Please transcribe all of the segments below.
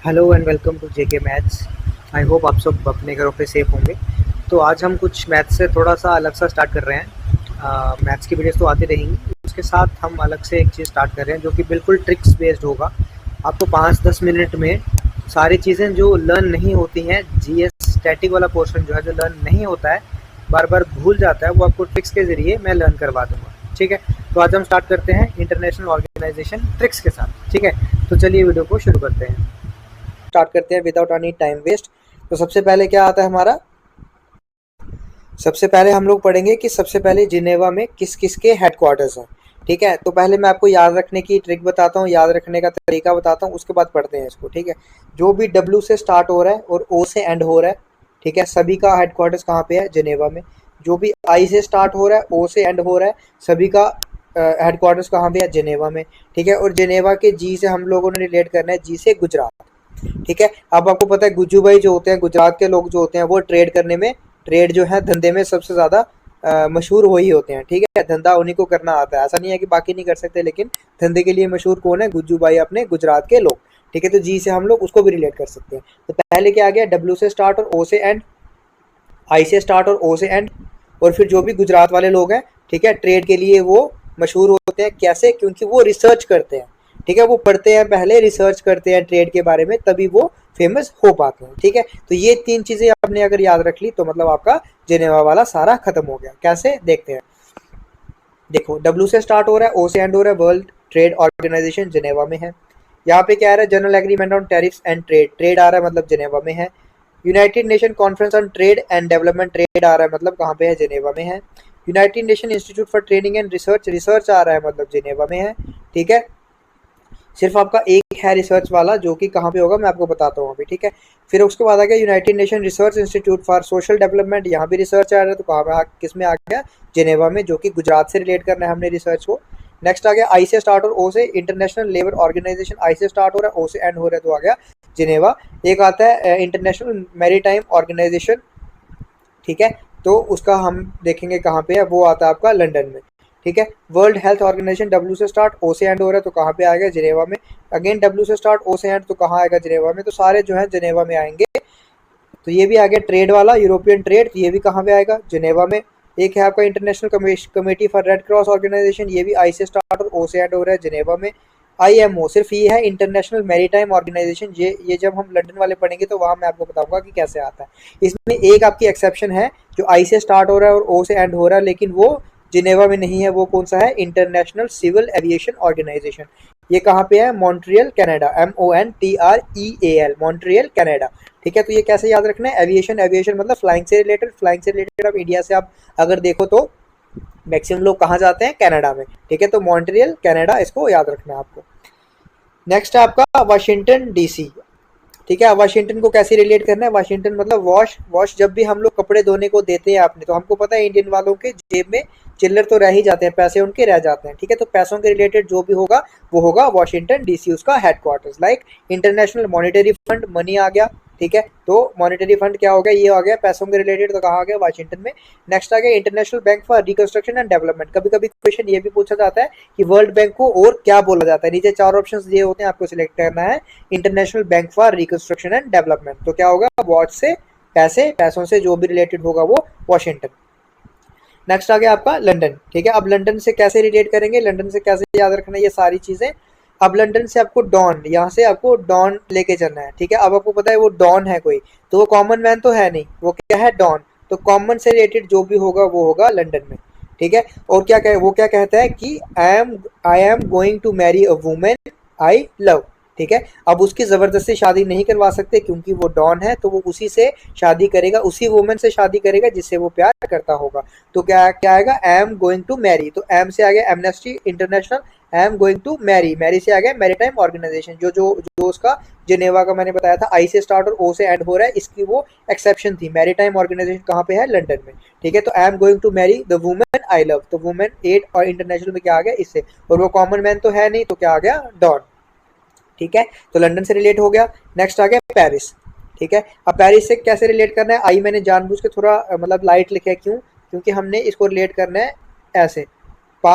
Hello and welcome to JK maths. I hope आप सब अपने घरों पे सेफ होंगे। तो आज हम कुछ मैथ्स से थोड़ा सा अलग सा स्टार्ट कर रहे हैं। मैथ्स की वीडियोस तो आती रहेंगी, उसके साथ हम अलग से एक चीज़ स्टार्ट कर रहे हैं जो कि बिल्कुल ट्रिक्स बेस्ड होगा। आपको 5-10 मिनट में सारी चीज़ें जो लर्न नहीं होती हैं, जीएस स्टैटिक वाला पोर्शन जो है, जो लर्न नहीं होता है, बार बार भूल जाता है, वो आपको ट्रिक्स के ज़रिए मैं लर्न करवा दूँगा। ठीक है, तो आज हम स्टार्ट करते हैं इंटरनेशनल ऑर्गेनाइजेशन ट्रिक्स के साथ। ठीक है, तो चलिए वीडियो को शुरू करते हैं। स्टार्ट करते हैं विदाउट एनी टाइम वेस्ट। तो सबसे पहले क्या आता है हमारा, सबसे पहले हम लोग पढ़ेंगे कि सबसे पहले जिनेवा में किस किस के हेडक्वार्टर्स हैं। ठीक है, तो पहले मैं आपको याद रखने की ट्रिक बताता हूँ, याद रखने का तरीका बताता हूँ, उसके बाद पढ़ते हैं इसको। ठीक है, जो भी डब्ल्यू से स्टार्ट हो रहा है और ओ से एंड हो रहा है, ठीक है, सभी का हेडक्वार्टर्स कहाँ पे है? जिनेवा में। जो भी आई से स्टार्ट हो रहा है, ओ से एंड हो रहा है, सभी का हेडक्वार्टर्स कहाँ पे है? जिनेवा में। ठीक है, और जिनेवा के जी से हम लोगों ने रिलेट करना है, जी से गुजरात। ठीक है, अब आपको पता है गुज्जू भाई जो होते हैं, गुजरात के लोग जो होते हैं, वो ट्रेड करने में, ट्रेड जो है धंधे में सबसे ज़्यादा मशहूर वही होते हैं। ठीक है, धंधा उन्हीं को करना आता है, ऐसा नहीं है कि बाकी नहीं कर सकते, लेकिन धंधे के लिए मशहूर कौन है? गुज्जू भाई, अपने गुजरात के लोग। ठीक है, तो जी से हम लोग उसको भी रिलेट कर सकते हैं। तो पहले क्या आ गया? डब्ल्यू से स्टार्ट और ओ से एंड, आई से स्टार्ट और ओ से एंड, और फिर जो भी गुजरात वाले लोग हैं, ठीक है, ट्रेड के लिए वो मशहूर होते हैं। कैसे? क्योंकि वो रिसर्च करते हैं। ठीक है, वो पढ़ते हैं, पहले रिसर्च करते हैं ट्रेड के बारे में, तभी वो फेमस हो पाते हैं। ठीक है, तो ये 3 चीज़ें आपने अगर याद रख ली तो मतलब आपका जिनेवा वाला सारा खत्म हो गया। कैसे? देखते हैं। देखो, डब्ल्यू से स्टार्ट हो रहा है, ओ से एंड हो रहा है, वर्ल्ड ट्रेड ऑर्गेनाइजेशन जिनेवा में है। यहाँ पे क्या आ रहा है? General agreement on tariffs and trade, trade आ रहा है मतलब जिनेवा में है। United Nation conference on trade and development, trade आ रहा है मतलब कहाँ पे है? जिनेवा में है। United Nation institute for training and research, research आ रहा है मतलब जिनेवा में है। ठीक है, सिर्फ आपका एक है रिसर्च वाला, जो कि कहाँ पे होगा मैं आपको बताता हूँ अभी। ठीक है, फिर उसके बाद आ गया United nation research institute for social development, यहाँ भी रिसर्च आ रहा है, तो कहाँ पे किस में आ गया? जिनेवा में, जो कि गुजरात से रिलेट करना है हमने रिसर्च को। नेक्स्ट आ गया आई से स्टार्ट और ओ से, इंटरनेशनल लेबर ऑर्गेनाइजेशन, आई से स्टार्ट हो रहा है, ओ से एंड हो रहा है, तो आ गया जिनेवा। एक आता है इंटरनेशनल मैरीटाइम ऑर्गेनाइजेशन। ठीक है, तो उसका हम देखेंगे कहाँ पे है, वो आता है आपका लंदन में। ठीक है, वर्ल्ड हेल्थ ऑर्गेनाइजेशन, डब्ल्यू से स्टार्ट, ओ से एंड हो रहा है, तो कहाँ पे आएगा? जिनेवा में। अगेन डब्ल्यू से स्टार्ट, ओ से एंड, तो कहाँ आएगा? जिनेवा में। तो सारे जो है जिनेवा में आएंगे। तो ये भी आ गया ट्रेड वाला, यूरोपियन ट्रेड, तो ये भी कहाँ पे आएगा? जिनेवा में। एक है आपका international committee for red cross organisation, ये भी आई से स्टार्ट और ओ से एंड हो रहा है, जिनेवा में। आईएमओ, सिर्फ ये है इंटरनेशनल मैरीटाइम ऑर्गेनाइजेशन, ये जब हम लंदन वाले पढ़ेंगे तो वहाँ मैं आपको बताऊंगा कि कैसे आता है। इसमें एक आपकी एक्सेप्शन है, जो आई से स्टार्ट हो रहा है और ओ से एंड हो रहा है, लेकिन वो जिनेवा में नहीं है। वो कौन सा है? International civil aviation organisation. ये कहाँ पे है? Montreal Canada, MONTREAL, Montreal Canada. ठीक है, तो ये कैसे याद रखना है? एविएशन, एविएशन मतलब फ्लाइंग से रिलेटेड, फ्लाइंग से रिलेटेड। अब इंडिया से आप अगर देखो तो मैक्सिमम लोग कहाँ जाते हैं? कनाडा में। ठीक है, तो मॉन्ट्रियल कनाडा, इसको याद रखना है आपको। नेक्स्ट है आपका वाशिंगटन डीसी। ठीक है, वाशिंगटन को कैसे रिलेट करना है? वाशिंगटन मतलब वॉश, वॉश जब भी हम लोग कपड़े धोने को देते हैं आपने, तो हमको पता है इंडियन वालों के जेब में चिल्लर तो रह ही जाते हैं, पैसे उनके रह जाते हैं। ठीक है, तो पैसों के रिलेटेड जो भी होगा वो होगा वाशिंगटन डीसी, उसका headquarters. Like international monetary fund, money आ गया। ठीक है, तो मॉनिटरी फंड क्या हो गया? ये आ गया पैसों के रिलेटेड, तो कहाँ आ गया? वाशिंगटन में। नेक्स्ट आ गया international bank for reconstruction and development. कभी कभी क्वेश्चन ये भी पूछा जाता है कि वर्ल्ड बैंक को और क्या बोला जाता है। नीचे 4 ऑप्शंस दिए होते हैं, आपको सिलेक्ट करना है। International bank for reconstruction and development, तो क्या होगा? वॉच से पैसे, पैसों से जो भी रिलेटेड होगा वो वाशिंगटन। नेक्स्ट आ गया आपका लंदन। ठीक है, अब लंदन से कैसे रिलेट करेंगे, लंदन से कैसे याद रखना है ये सारी चीजें। अब लंदन से आपको डॉन, यहाँ से आपको डॉन लेके चलना है। ठीक है, अब आपको पता है वो डॉन है कोई, तो वो कॉमन मैन तो है नहीं, वो क्या है? डॉन। तो कॉमन से रिलेटेड जो भी होगा वो होगा लंदन में। ठीक है, और क्या कहे, वो क्या कहता है कि I am going to marry a woman I love. ठीक है, अब उसकी जबरदस्ती शादी नहीं करवा सकते, क्योंकि वो डॉन है, तो वो उसी से शादी करेगा, उसी वुमेन से शादी करेगा जिससे वो प्यार करता होगा। तो क्या क्या आएगा? I am going to marry, तो एम से आ गया Amnesty International, I am going to marry, marry से आ गया मैरीटाइम ऑर्गेनाइजेशन, जो जो जो उसका जिनेवा का मैंने बताया था, आई से स्टार्ट और ओ से एंड हो रहा है, इसकी वो एक्सेप्शन थी। मैरीटाइम ऑर्गेनाइजेशन कहाँ पे है? लंदन में। ठीक है, तो I am going to marry the woman I love, तो वुमेन 8 और इंटरनेशनल में क्या आ गया? इससे, और वो कॉमन मैन तो है नहीं, तो क्या आ गया? डॉन। ठीक है, तो लंदन से रिलेट हो गया। नेक्स्ट आ गया पेरिस। ठीक है, अब पेरिस से कैसे रिलेट करना है? आई मैंने जानबूझ के थोड़ा मतलब लाइट लिखा है, क्यों? क्योंकि हमने इसको रिलेट करना है ऐसे, पा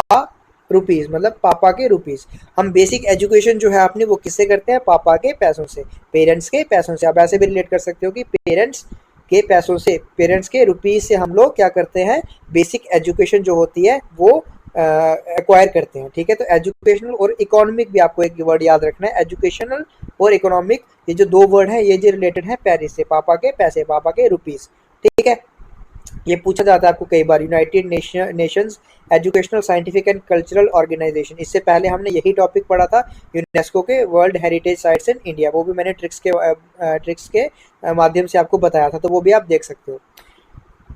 रुपीज़, मतलब पापा के रुपीज़। हम बेसिक एजुकेशन जो है अपनी वो किससे करते हैं? पापा के पैसों से, पेरेंट्स के पैसों से। आप ऐसे भी रिलेट कर सकते हो कि पेरेंट्स के पैसों से, पेरेंट्स के रुपीज़ से हम लोग क्या करते हैं? बेसिक एजुकेशन जो होती है वो एक्वायर करते हैं, ठीक है। तो एजुकेशनल और इकोनॉमिक भी आपको एक वर्ड याद रखना है, एजुकेशनल और इकोनॉमिक, ये जो दो वर्ड है ये जो रिलेटेड है पेरिस से, पापा के पैसे, पापा के रुपीज़, ठीक है। ये पूछा जाता है आपको कई बार, United Nations educational scientific and cultural organisation. इससे पहले हमने यही टॉपिक पढ़ा था यूनेस्को के world heritage sites in India, वो भी मैंने ट्रिक्स के माध्यम से आपको बताया था, तो वो भी आप देख सकते हो।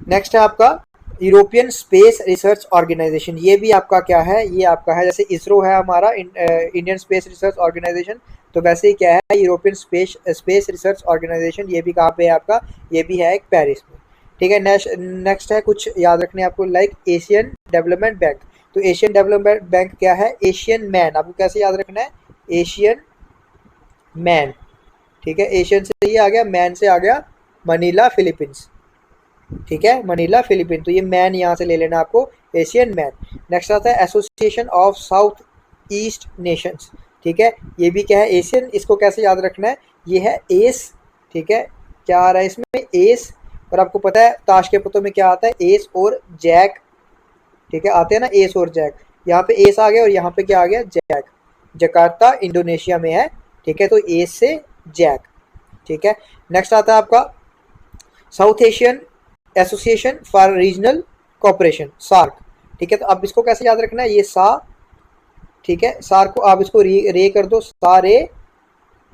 नेक्स्ट है आपका यूरोपियन स्पेस रिसर्च ऑर्गेनाइजेशन। ये भी आपका क्या है? ये आपका है, जैसे इसरो है हमारा इंडियन स्पेस रिसर्च ऑर्गेनाइजेशन, तो वैसे ही क्या है? European space research organisation. ये भी कहाँ पे है आपका? ये भी है एक पेरिस में, ठीक है। नेक्स्ट है कुछ याद रखने आपको, लाइक एशियन डेवलपमेंट बैंक। तो एशियन डेवलपमेंट बैंक क्या है? एशियन मैन, आपको कैसे याद रखना है? एशियन मैन, ठीक है। एशियन से ये आ गया, मैन से आ गया मनीला फिलीपींस, ठीक है, मनीला फिलीपीन। तो ये मैन यहाँ से ले लेना आपको, एशियन मैन। नेक्स्ट आता है association of South east Nations, ठीक है। ये भी क्या है? एशियन। इसको कैसे याद रखना है? ये है एस, ठीक है। क्या आ रहा है इसमें? एस। और आपको पता है ताश के पत्तों में क्या आता है? एस और जैक, ठीक है, आते हैं ना एस और जैक। यहाँ पे एस आ गया और यहाँ पे क्या आ गया? जैक। जकार्ता इंडोनेशिया में है, ठीक है, तो एस से जैक, ठीक है। नेक्स्ट आता है आपका South Asian association for regional cooperation, SAARC, ठीक है। तो अब इसको कैसे याद रखना है? ये सा, ठीक है, सार्क को आप इसको रे कर दो, सारे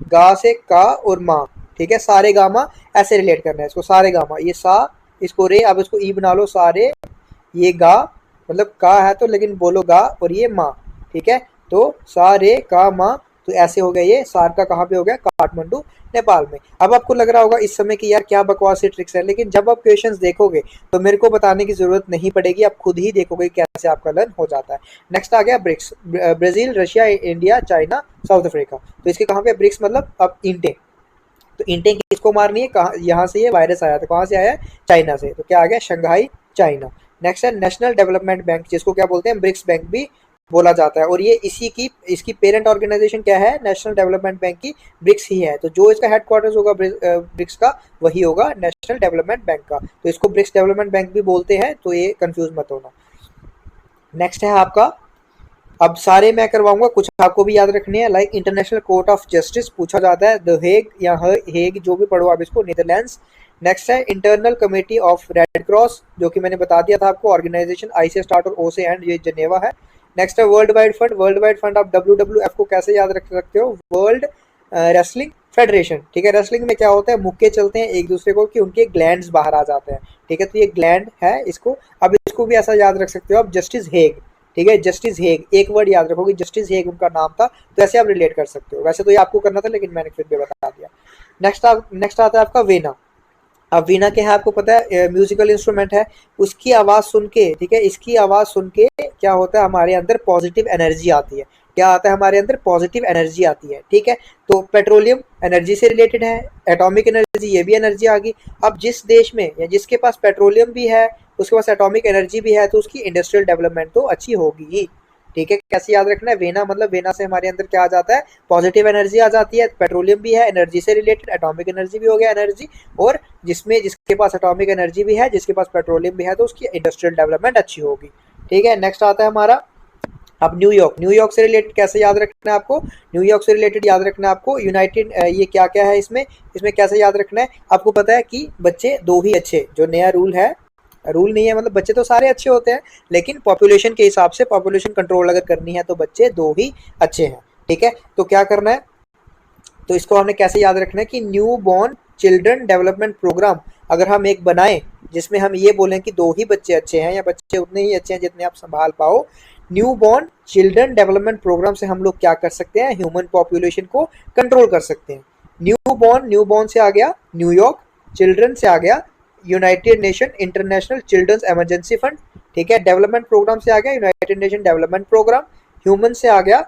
गा से का और माँ, ठीक है, सारे गामा ऐसे रिलेट करना है इसको, सारे गामा, ये सा, इसको रे, अब इसको ई बना लो, सारे, ये गा, मतलब का है तो लेकिन बोलो गा, और ये माँ, ठीक है। तो सा रे का माँ, तो ऐसे हो गया ये सार का, कहाँ पे हो गया? काठमांडू नेपाल में। अब आपको लग रहा होगा इस समय कि यार क्या बकवास सी ट्रिक्स है, लेकिन जब आप क्वेश्चंस देखोगे तो मेरे को बताने की जरूरत नहीं पड़ेगी, आप खुद ही देखोगे कैसे आपका लर्न हो जाता है। नेक्स्ट आ गया BRICS, Brazil, Russia, India, China, South Africa. तो इसके कहाँ पे? ब्रिक्स मतलब अब ईंटें, तो ईंटें किसको मारनी है? कहाँ? यहाँ से ये वायरस आया था, कहाँ से आया है? चाइना से, तो क्या आ गया? Shanghai, China. नेक्स्ट है नेशनल डेवलपमेंट बैंक, जिसको क्या बोलते हैं? ब्रिक्स बैंक भी बोला जाता है, और ये इसकी पेरेंट ऑर्गेनाइजेशन क्या है? नेशनल डेवलपमेंट बैंक की ब्रिक्स ही है। तो जो इसका हेडक्वार्टर्स होगा ब्रिक्स का, वही होगा नेशनल डेवलपमेंट बैंक का, तो इसको ब्रिक्स डेवलपमेंट बैंक भी बोलते हैं, तो ये कंफ्यूज मत होना। नेक्स्ट है आपका, अब सारे मैं करवाऊंगा, कुछ आपको भी याद रखनी है, like international court of justice पूछा जाता है, द हेग या हेग, जो भी पढ़ो आप इसको, नीदरलैंड्स। नेक्स्ट है internal committee of red cross, जो कि मैंने बता दिया था आपको, ऑर्गेनाइजेशन आई से स्टार्ट और ओ से एंड, ये जनेवा है। नेक्स्ट है world wide fund, world wide fund आप WWF को कैसे याद रख सकते हो? वर्ल्ड रेसलिंग फेडरेशन, ठीक है। रेसलिंग में क्या होता है? मुक्के चलते हैं एक दूसरे को कि उनके ग्लैंड्स बाहर आ जाते हैं, ठीक है, तो ये ग्लैंड है इसको। अब इसको भी ऐसा याद रख सकते हो आप, जस्टिस हेग, ठीक है, जस्टिस हेग, एक वर्ड याद रखोगे, जस्टिस हेग उनका नाम था, तो ऐसे आप रिलेट कर सकते हो। वैसे तो ये आपको करना था, लेकिन मैंने फिर भी बता दिया। नेक्स्ट आता है आपका वीणा। अब वीणा क्या है? आपको पता है म्यूजिकल इंस्ट्रूमेंट है, उसकी आवाज़ सुन के, ठीक है, इसकी आवाज़ सुन के क्या होता है? हमारे अंदर पॉजिटिव एनर्जी आती है। क्या आता है? हमारे अंदर पॉजिटिव एनर्जी आती है, ठीक है। तो पेट्रोलियम एनर्जी से रिलेटेड है, एटॉमिक एनर्जी, ये भी एनर्जी आ गई। अब जिस देश में या जिसके पास पेट्रोलियम भी है, उसके पास एटॉमिक एनर्जी भी है, तो उसकी इंडस्ट्रियल डेवलपमेंट तो अच्छी होगी ही, ठीक है। कैसे याद रखना है? वेना मतलब वेना से हमारे अंदर क्या आ जाता है? पॉजिटिव एनर्जी आ जाती है, पेट्रोलियम भी है एनर्जी से रिलेटेड, एटॉमिक एनर्जी भी हो गया एनर्जी, और जिसके पास एटॉमिक एनर्जी भी है, जिसके पास पेट्रोलियम भी है, तो उसकी इंडस्ट्रियल डेवलपमेंट अच्छी होगी, ठीक है। नेक्स्ट आता है हमारा अब न्यूयॉर्क। न्यूयॉर्क से रिलेटेड कैसे याद रखना है आपको? न्यूयॉर्क से रिलेटेड याद रखना है आपको यूनाइटेड, ये क्या क्या है इसमें कैसे याद रखना है? आपको पता है कि बच्चे दो ही अच्छे, जो नया रूल है, रूल नहीं है मतलब बच्चे तो सारे अच्छे होते हैं, लेकिन पॉपुलेशन के हिसाब से पॉपुलेशन कंट्रोल अगर करनी है तो बच्चे दो ही अच्छे हैं, ठीक है। तो क्या करना है? तो इसको हमने कैसे याद रखना है कि newborn children development programme अगर हम एक बनाएं, जिसमें हम ये बोलें कि दो ही बच्चे अच्छे हैं या बच्चे उतने ही अच्छे हैं जितने आप संभाल पाओ, newborn children development programme से हम लोग क्या कर सकते हैं? ह्यूमन पॉपुलेशन को कंट्रोल कर सकते हैं। न्यू बॉर्न से आ गया न्यूयॉर्क, चिल्ड्रन से आ गया United Nation international children's emergency fund, ठीक है। डेवलपमेंट प्रोग्राम से आ गया United Nation development programme, human से आ गया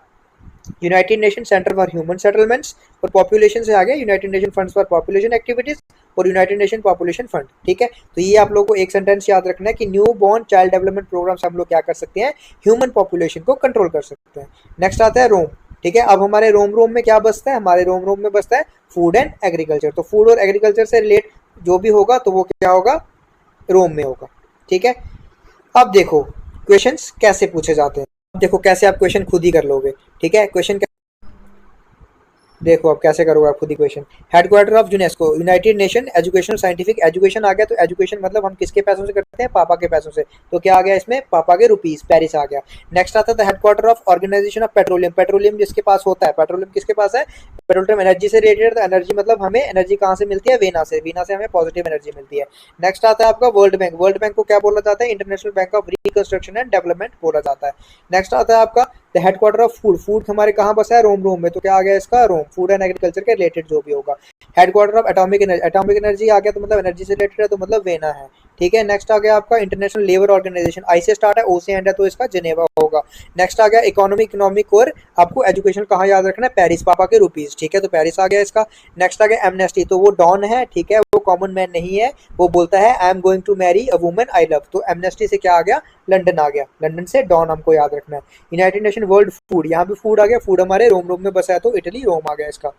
United Nation centre for human settlements, और पॉपुलेशन से आ गया United Nation funds for population activities और यूनाइटेड नेशन पॉपुलेशन फंड। ठीक है, तो ये आप लोगों को एक सेंटेंस याद रखना है कि newborn child development programme से हम लोग क्या कर सकते हैं, ह्यूमन पॉपुलेशन को कंट्रोल कर सकते हैं। नेक्स्ट आता है रोम। ठीक है, अब हमारे रोम में क्या बसता है, हमारे रोम में बसता है फूड एंड एग्रीकल्चर। तो फूड और एग्रीकल्चर से रिलेट जो भी होगा तो वो क्या होगा, रोम में होगा। ठीक है, अब देखो क्वेश्चंस कैसे पूछे जाते हैं, अब देखो कैसे आप क्वेश्चन खुद ही कर लोगे। ठीक है, क्वेश्चन देखो अब कैसे करोगे आप खुद ही question. Headquarter of UNESCO, United Nation educational scientific, education आ गया तो एजुकेशन मतलब हम किसके पैसों से करते हैं, पापा के पैसों से, तो क्या आ गया इसमें, पापा के रुपीस, पेरिस आ गया। नेक्स्ट आता है headquarter of organisation of petroleum, petroleum जिसके पास होता है, पेट्रोलियम किसके पास है, पेट्रोलियम एनर्जी से रिलेटेड, तो एनर्जी मतलब हमें एनर्जी कहाँ से मिलती है, वीना से, वीना से हमें पॉजिटिव एनर्जी मिलती है। नेक्स्ट आता है आपका वर्ल्ड बैंक, वर्ल्ड बैंक को क्या बोला जाता है, international bank of reconstruction and development बोला जाता है। नेक्स्ट आता है आपका the headquarter of food, food हमारे कहाँ बसा है, रोम में, तो क्या आ गया इसका, रोम, फूड एंड एग्रीकल्चर के रिलेटेड जो भी होगा। Headquarter of atomic energy, atomic energy आ गया तो मतलब एनर्जी से रिलेटेड है, तो मतलब वेना है। ठीक है, नेक्स्ट आ गया आपका इंटरनेशनल लेबर ऑर्गेनाइजेशन, आई से स्टार्ट है, ओ से एंड है, तो इसका जिनेवा होगा। नेक्स्ट आ गया इकोनॉमिक और आपको एजुकेशन कहाँ याद रखना है, पेरिस, पापा के रुपीज। ठीक है, तो पेरिस आ गया इसका। नेक्स्ट आ गया एमनेस्टी, तो वो डॉन है, ठीक है, वो कॉमन मैन नहीं है, वो बोलता है I am going to marry a woman I love, तो एमनेस्टी से क्या आ गया, लंदन आ गया, लंदन से डॉन हमको याद रखना है। यूनाइटेड नेशन वर्ल्ड फूड, यहाँ भी फूड आ गया, फूड हमारे रोम में बसा है, तो इटली, रोम आ गया इसका।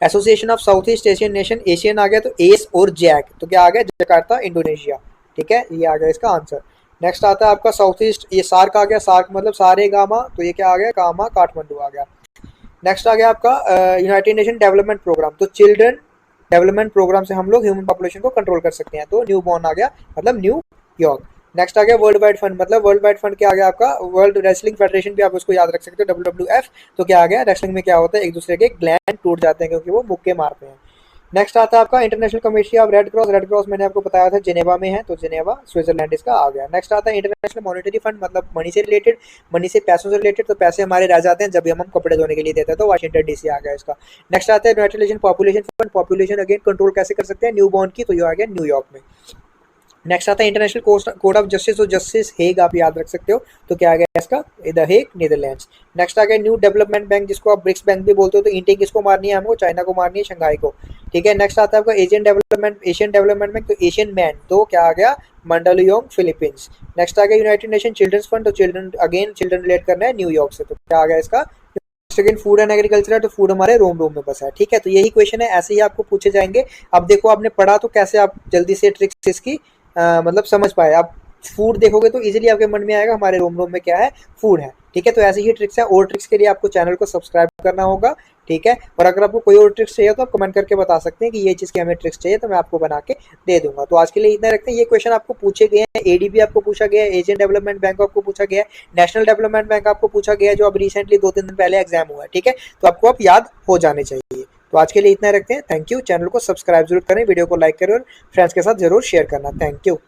Association of South East Asian nation, Asian आ गया तो एस और जैक, तो क्या आ गया, जकार्ता, इंडोनेशिया। ठीक है, ये आ गया इसका आंसर। नेक्स्ट आता है आपका साउथ ईस्ट, ये सार्क आ गया, सार्क मतलब सारे गामा, तो ये क्या आ गया, कामा, काठमांडू आ गया। नेक्स्ट आ गया आपका यूनाइटेड नेशन डेवलपमेंट प्रोग्राम, तो चिल्ड्रन डेवलपमेंट प्रोग्राम से हम लोग ह्यूमन पॉपुलेशन को कंट्रोल कर सकते हैं, तो न्यू बॉर्न आ गया मतलब न्यू यॉर्क। नेक्स्ट आ गया वर्ल्ड वाइड फंड, मतलब वर्ल्ड वाइड फंड क्या आ गया आपका, वर्ल्ड रेसलिंग फेडरेशन भी आप उसको याद रख सकते हो, WWF, तो क्या आ गया, रेसलिंग में क्या होता है, एक दूसरे के ग्लैंड टूट जाते हैं क्योंकि वो मुक्के मारते हैं। नेक्स्ट आता है आपका international committee of red cross, red cross मैंने आपको बताया था जिनेवा में है, तो जिनेवा स्विट्जरलैंड इसका आ गया। नेक्स्ट आता है इंटरनेशनल मॉनेटरी फंड, मतलब मनी से रिलेटेड, मनी से पैसों से रिलेटेड, तो पैसे हमारे रह जाते हैं जब भी हम कपड़े धोने के लिए देते हैं, तो वाशिंगटन DC आ गया इसका। नेक्स्ट आता है United Nation population fund, population again control कैसे कर सकते हैं, न्यू बॉर्न की, तो ये आ गया न्यूयॉर्क में। नेक्स्ट आता है इंटरनेशनल कोड ऑफ जस्टिस, तो जस्टिस हेग आप याद रख सकते हो, तो क्या आ गया इसका, द हेग, नीदरलैंड्स। नेक्स्ट आ गया न्यू डेवलपमेंट बैंक, जिसको आप ब्रिक्स बैंक भी बोलते हो, तो इंडिया किसको मारनी है हमको, चाइना को मारनी है, शंघाई को। ठीक है, नेक्स्ट आता है आपका एशियन डेवलपमेंट बैंक, तो एशियन मैन, तो क्या आ गया, मंडलयोंग, फिलीपींस। नेक्स्ट आ गया यूनाइटेड नेशन चिल्ड्रंस फंड, तो चिल्ड्रन रिलेट करना है न्यूयॉर्क से, तो क्या आ गया इसका, सेकंड फूड एंड एग्रीकल्चर है, तो फूड हमारे रोम में बसा है। ठीक है, तो यही क्वेश्चन है, ऐसे ही आपको पूछे जाएंगे। अब देखो आपने पढ़ा तो कैसे आप जल्दी से ट्रिक्स इसकी मतलब समझ पाए। आप फूड देखोगे तो इजीली आपके मन में आएगा हमारे रोम में क्या है, फूड है। ठीक है, तो ऐसी ही ट्रिक्स है, और ट्रिक्स के लिए आपको चैनल को सब्सक्राइब करना होगा। ठीक है, और अगर आपको कोई और ट्रिक्स चाहिए तो आप कमेंट करके बता सकते हैं कि ये चीज़ की हमें ट्रिक्स चाहिए, तो मैं आपको बना के दे दूंगा। तो आज के लिए इतना रखते हैं। ये क्वेश्चन आपको पूछे गए हैं, ADB आपको पूछा गया है, एशियन डेवलपमेंट बैंक आपको पूछा गया है, नेशनल डेवलपमेंट बैंक आपको पूछा गया है, जो अब रिसेंटली 2-3 दिन पहले एग्जाम हुआ है। ठीक है, तो आपको अब याद हो जाने चाहिए। तो आज के लिए इतना रखते हैं। Thank you. चैनल को सब्सक्राइब जरूर करें, वीडियो को लाइक करें और फ्रेंड्स के साथ जरूर शेयर करना। Thank you.